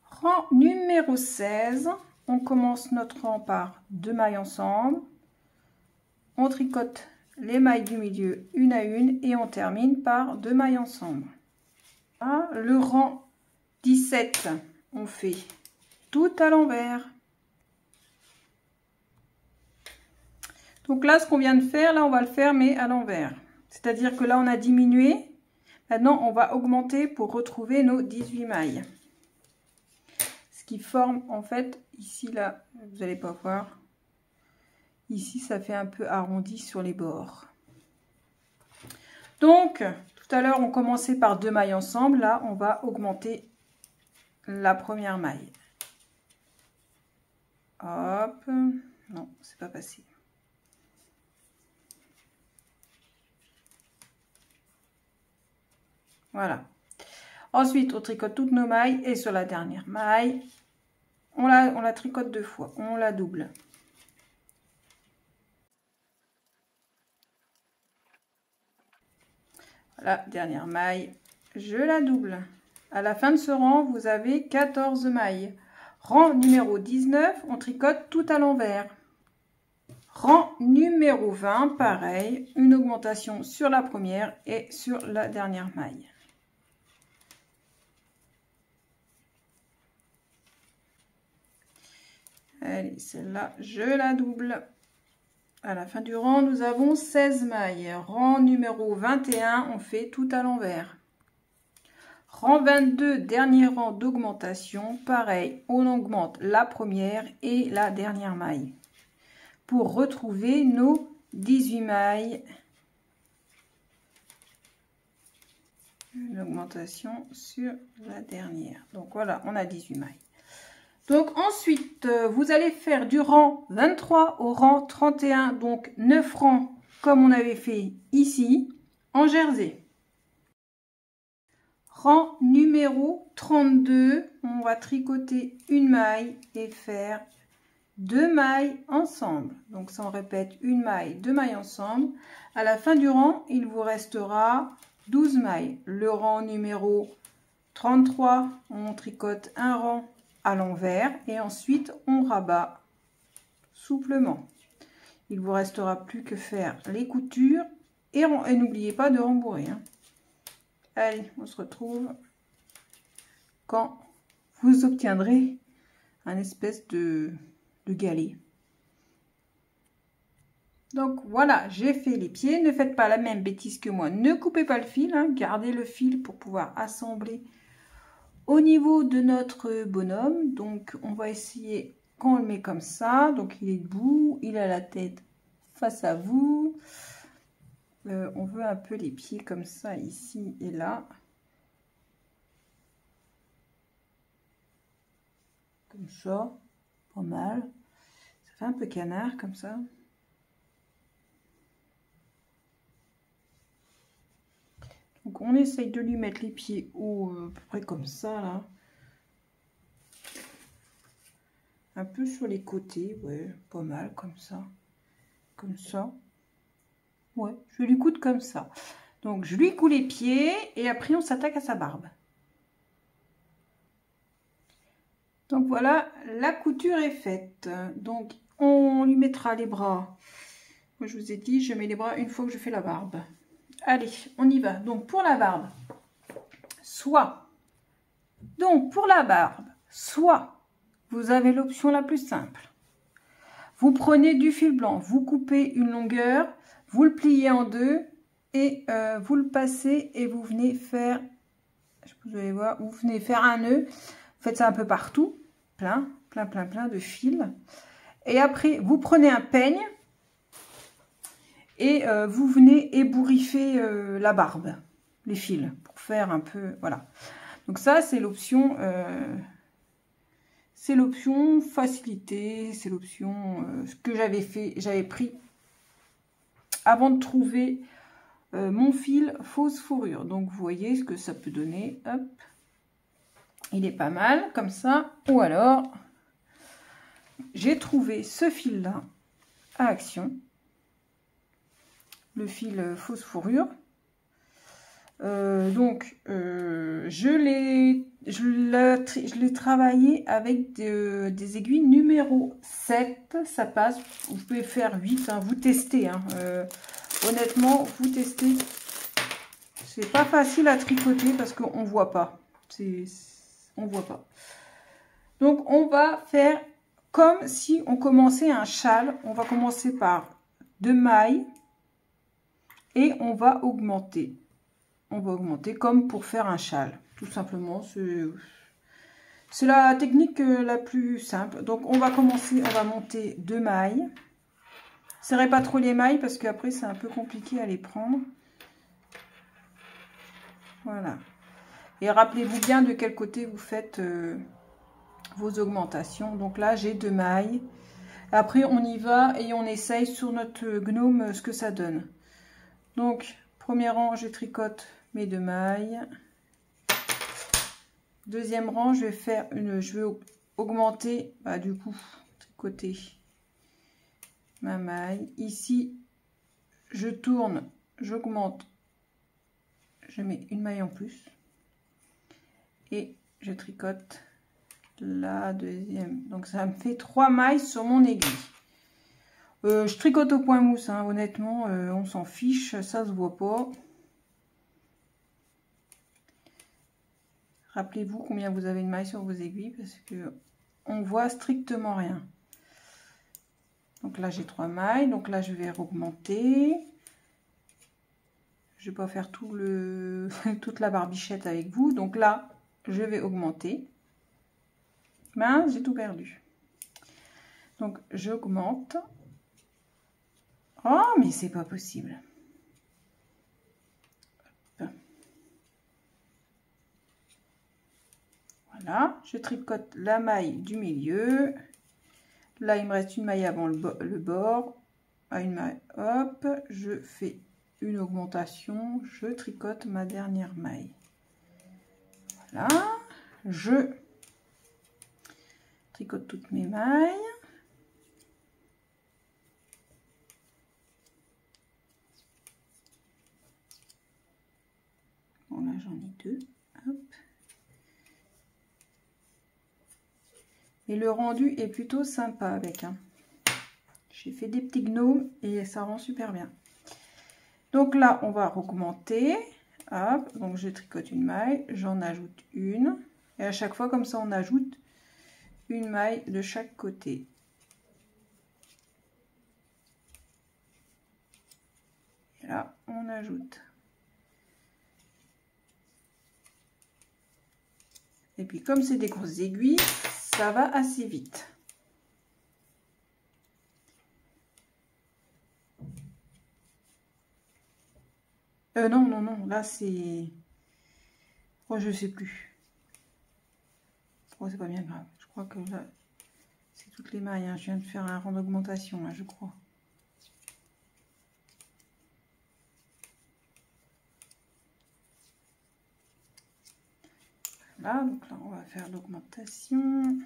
Speaker 1: Rang numéro 16, on commence notre rang par 2 mailles ensemble. On tricote les mailles du milieu une à une et on termine par 2 mailles ensemble. Le rang 17, on fait tout à l'envers. Donc là, ce qu'on vient de faire, là, on va le faire, mais à l'envers. C'est-à-dire que là, on a diminué. Maintenant, on va augmenter pour retrouver nos 18 mailles. Ce qui forme, en fait, ici, là, vous n'allez pas voir. Ici, ça fait un peu arrondi sur les bords. Donc, tout à l'heure, on commençait par 2 mailles ensemble. Là, on va augmenter la première maille. Hop. Non, c'est pas passé. Voilà. Ensuite, on tricote toutes nos mailles et sur la dernière maille, on la tricote 2 fois. On la double. Voilà, dernière maille, je la double. À la fin de ce rang, vous avez 14 mailles. Rang numéro 19, on tricote tout à l'envers. Rang numéro 20, pareil, une augmentation sur la première et sur la dernière maille. Allez, celle-là, je la double. À la fin du rang, nous avons 16 mailles. Rang numéro 21, on fait tout à l'envers. Rang 22, dernier rang d'augmentation. Pareil, on augmente la première et la dernière maille. Pour retrouver nos 18 mailles. Une augmentation sur la dernière. Donc voilà, on a 18 mailles. Donc ensuite, vous allez faire du rang 23 au rang 31, donc 9 rangs comme on avait fait ici, en jersey. Rang numéro 32, on va tricoter une maille et faire 2 mailles ensemble. Donc ça on répète, une maille, 2 mailles ensemble. À la fin du rang, il vous restera 12 mailles. Le rang numéro 33, on tricote un rang à l'envers et ensuite on rabat souplement. Il vous restera plus que faire les coutures et n'oubliez pas de rembourrer. Allez, on se retrouve quand vous obtiendrez un espèce de galet. Donc voilà, j'ai fait les pieds. Ne faites pas la même bêtise que moi, ne coupez pas le fil, gardez le fil pour pouvoir assembler au niveau de notre bonhomme. Donc on va essayer qu'on le met comme ça. Donc il est debout, il a la tête face à vous. On veut un peu les pieds comme ça, ici et là. Comme ça, pas mal. Ça fait un peu canard comme ça. Donc on essaye de lui mettre les pieds haut, à peu près comme ça là. Un peu sur les côtés, ouais, pas mal comme ça. Comme ça. Ouais, je lui coudre comme ça. Donc je lui coud les pieds et après on s'attaque à sa barbe. Donc voilà, la couture est faite. Donc on lui mettra les bras. Moi je vous ai dit, je mets les bras une fois que je fais la barbe. Allez, on y va. Donc pour la barbe, soit vous avez l'option la plus simple. Vous prenez du fil blanc, vous coupez une longueur, vous le pliez en deux et vous le passez et vous venez faire, vous allez voir, vous venez faire un nœud. Faites ça un peu partout, plein de fils. Et après, vous prenez un peigne et vous venez ébouriffer la barbe, les fils, pour faire un peu, voilà. Donc ça, c'est l'option facilité, c'est l'option ce que j'avais pris avant de trouver mon fil fausse fourrure. Donc vous voyez ce que ça peut donner. Hop, il est pas mal comme ça. Ou alors, j'ai trouvé ce fil là à Action, le fil fausse fourrure. Je l'ai travaillé avec des aiguilles numéro 7. Ça passe, vous pouvez faire 8, hein, vous testez. Hein, honnêtement, vous testez. C'est pas facile à tricoter parce qu'on voit pas. On voit pas. Donc, on va faire comme si on commençait un châle. On va commencer par 2 mailles et on va augmenter. On va augmenter comme pour faire un châle, tout simplement. C'est la technique la plus simple. Donc, on va commencer, on va monter 2 mailles. Serrez pas trop les mailles parce qu'après, c'est un peu compliqué à les prendre. Voilà. Et rappelez-vous bien de quel côté vous faites vos augmentations. Donc là, j'ai 2 mailles. Après, on y va et on essaye sur notre gnome ce que ça donne. Donc, premier rang, je tricote mes 2 mailles. Deuxième rang, je vais augmenter, du coup, tricoter ma maille. Ici, je tourne, j'augmente, je mets une maille en plus. Et je tricote la deuxième. Donc, ça me fait 3 mailles sur mon aiguille. Je tricote au point mousse, hein, honnêtement, on s'en fiche, ça se voit pas. Rappelez-vous combien vous avez de mailles sur vos aiguilles parce que on voit strictement rien. Donc là j'ai 3 mailles, donc là je vais augmenter. Je vais pas faire toute la barbichette avec vous, donc là je vais augmenter. Mince, j'ai tout perdu. Donc j'augmente. Oh, mais c'est pas possible. Hop. Voilà, je tricote la maille du milieu. Là, il me reste une maille avant le bord. À une maille, hop, je fais une augmentation. Je tricote ma dernière maille. Voilà, je tricote toutes mes mailles. Bon, là, j'en ai 2. Hop. Et le rendu est plutôt sympa avec. Hein. J'ai fait des petits gnomes et ça rend super bien. Donc là, on va augmenter. Hop, donc je tricote une maille, j'en ajoute une. Et à chaque fois, comme ça, on ajoute une maille de chaque côté. Et là, on ajoute. Et puis, comme c'est des grosses aiguilles, ça va assez vite. Non, là c'est... Oh, je sais plus. Oh, c'est pas bien grave. Je crois que là, c'est toutes les mailles. Hein. Je viens de faire un rang d'augmentation, là, je crois. Voilà, donc là, on va faire l'augmentation.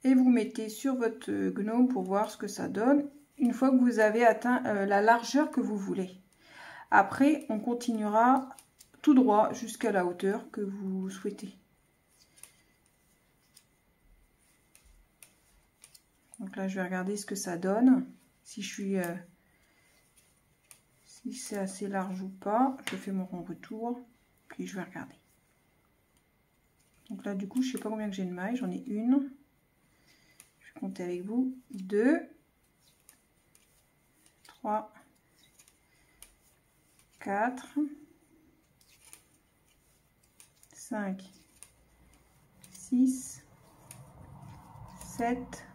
Speaker 1: Et vous mettez sur votre gnome pour voir ce que ça donne. Une fois que vous avez atteint la largeur que vous voulez. Après, on continuera tout droit jusqu'à la hauteur que vous souhaitez. Donc là, je vais regarder ce que ça donne. Si je suis... si c'est assez large ou pas. Je fais mon rond retour. Puis je vais regarder. Donc là, du coup, je ne sais pas combien que j'ai de mailles. J'en ai une. Je vais compter avec vous. 2. 3, 4, 5, 6, 7,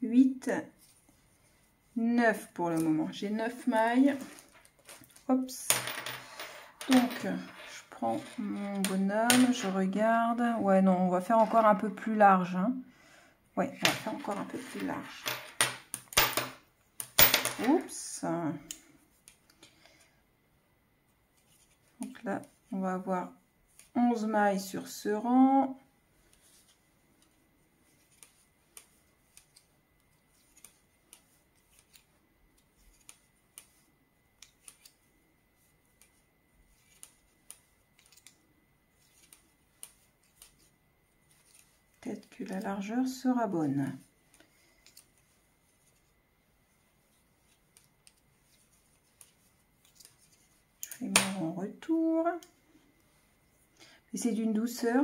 Speaker 1: 8, 9 pour le moment. J'ai 9 mailles. Hop. Donc, je prends mon bonhomme, je regarde. Ouais, non, on va faire encore un peu plus large. Hein. Ouais, on va faire encore un peu plus large. Oups. Donc là, on va avoir 11 mailles sur ce rang. Peut-être que la largeur sera bonne. Je fais mon rond retour. Et c'est d'une douceur.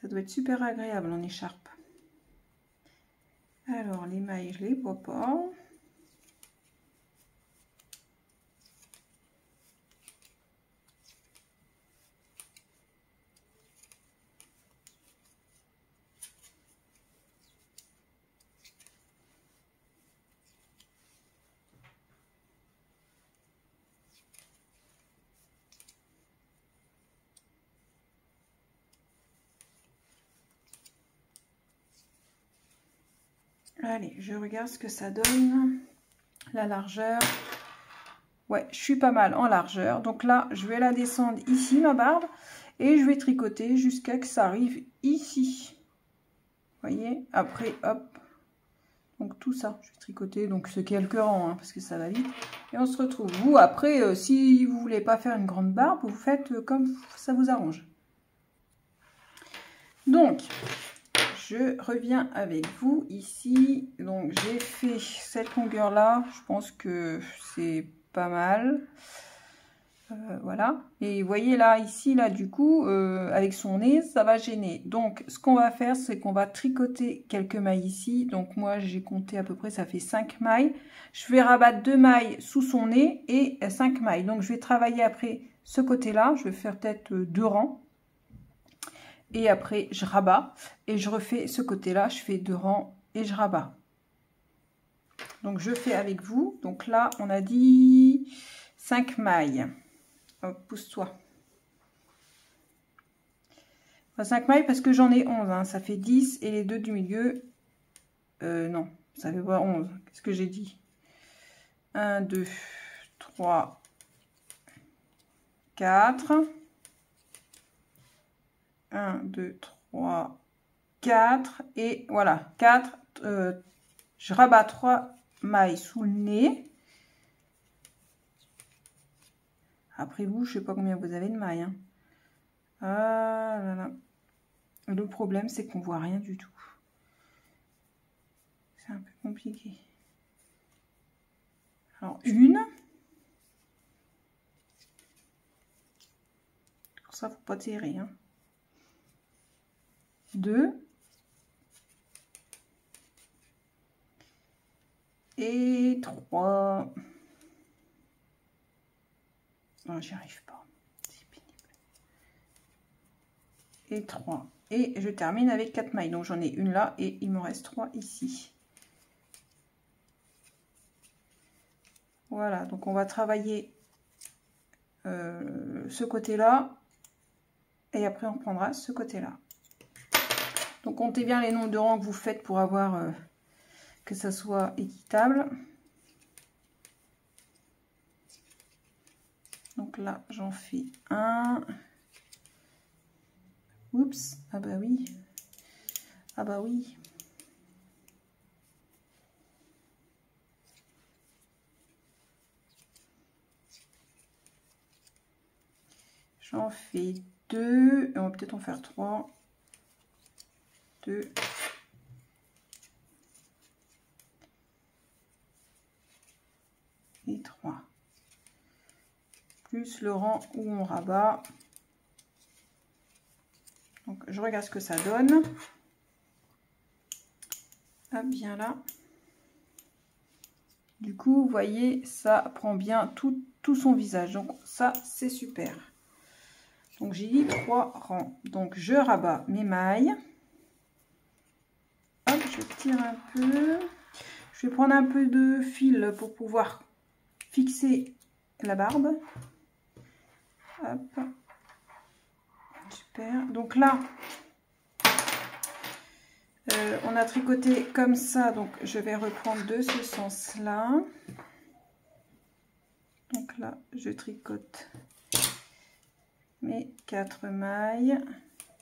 Speaker 1: Ça doit être super agréable en écharpe. Alors, les mailles, je les vois pas. Allez, je regarde ce que ça donne. La largeur. Ouais, je suis pas mal en largeur. Donc là, je vais la descendre ici, ma barbe. Et je vais tricoter jusqu'à que ça arrive ici. Vous voyez? Après, hop. Donc tout ça, je vais tricoter. Donc c'est quelques rangs, hein, parce que ça va vite. Et on se retrouve. Vous, après, si vous voulez pas faire une grande barbe, vous faites comme ça vous arrange. Donc, je reviens avec vous ici. Donc j'ai fait cette longueur là. Je pense que c'est pas mal. Voilà. Et vous voyez là, ici, là, du coup, avec son nez, ça va gêner. Donc, ce qu'on va faire, c'est qu'on va tricoter quelques mailles ici. Donc, moi, j'ai compté à peu près, ça fait 5 mailles. Je vais rabattre 2 mailles sous son nez et 5 mailles. Donc, je vais travailler après ce côté-là. Je vais faire peut-être 2 rangs. Et après, je rabats. Et je refais ce côté-là. Je fais 2 rangs et je rabats. Donc, je fais avec vous. Donc là, on a dit 5 mailles. Pousse-toi. 5 mailles parce que j'en ai 11. Hein. Ça fait 10 et les 2 du milieu. Non, ça fait pas 11. Qu'est-ce que j'ai dit? 1, 2, 3, 4. 1, 2, 3, 4. Et voilà, 4. Je rabats 3 mailles sous le nez. Après vous, je sais pas combien vous avez de mailles. Hein. Ah là là. Le problème, c'est qu'on voit rien du tout. C'est un peu compliqué. Alors, une. Pour ça, faut pas tirer. Hein. 2. Et 3. Non, j'y arrive pas. C'est pénible. Et 3. Et je termine avec 4 mailles. Donc j'en ai une là et il me reste 3 ici. Voilà, donc on va travailler ce côté-là. Et après on prendra ce côté-là. Donc comptez bien les nombres de rangs que vous faites pour avoir que ça soit équitable. Donc là, j'en fais un. Oups, ah bah oui. Ah bah oui. J'en fais 2. On va peut-être en faire 3. 2. Et 3. Plus le rang où on rabat. Donc je regarde ce que ça donne. Ah bien là. Du coup, vous voyez, ça prend bien tout son visage. Donc ça, c'est super. Donc j'ai dit 3 rangs. Donc je rabats mes mailles. Hop, je tire un peu. Je vais prendre un peu de fil pour pouvoir fixer la barbe. Hop. Super. Donc là, on a tricoté comme ça. Donc je vais reprendre de ce sens-là. Donc là, je tricote mes 4 mailles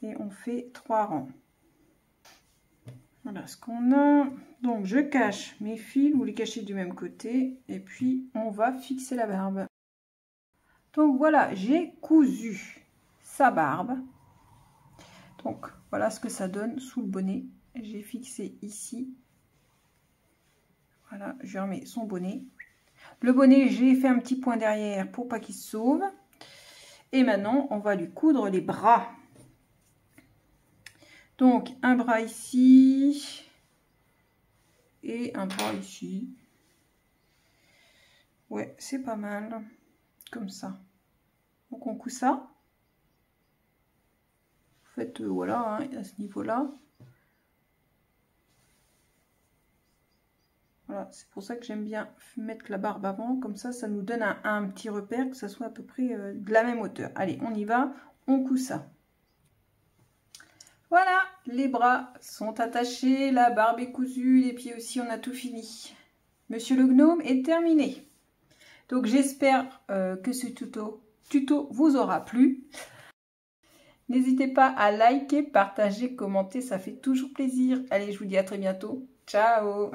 Speaker 1: et on fait 3 rangs. Voilà ce qu'on a. Donc je cache mes fils, vous les cachez du même côté et puis on va fixer la barbe. Donc voilà, j'ai cousu sa barbe. Donc voilà ce que ça donne sous le bonnet. J'ai fixé ici. Voilà, je remets son bonnet. Le bonnet, j'ai fait un petit point derrière pour pas qu'il se sauve. Et maintenant, on va lui coudre les bras. Donc un bras ici. Et un bras ici. Ouais, c'est pas mal. Comme ça. Donc on coud ça. En fait, voilà, hein, à ce niveau-là. Voilà, c'est pour ça que j'aime bien mettre la barbe avant. Comme ça, ça nous donne un petit repère, que ça soit à peu près de la même hauteur. Allez, on y va. On coud ça. Voilà, les bras sont attachés, la barbe est cousue, les pieds aussi, on a tout fini. Monsieur le gnome est terminé. Donc j'espère que ce tuto vous aura plu. N'hésitez pas à liker, partager, commenter, ça fait toujours plaisir. Allez, je vous dis à très bientôt. Ciao!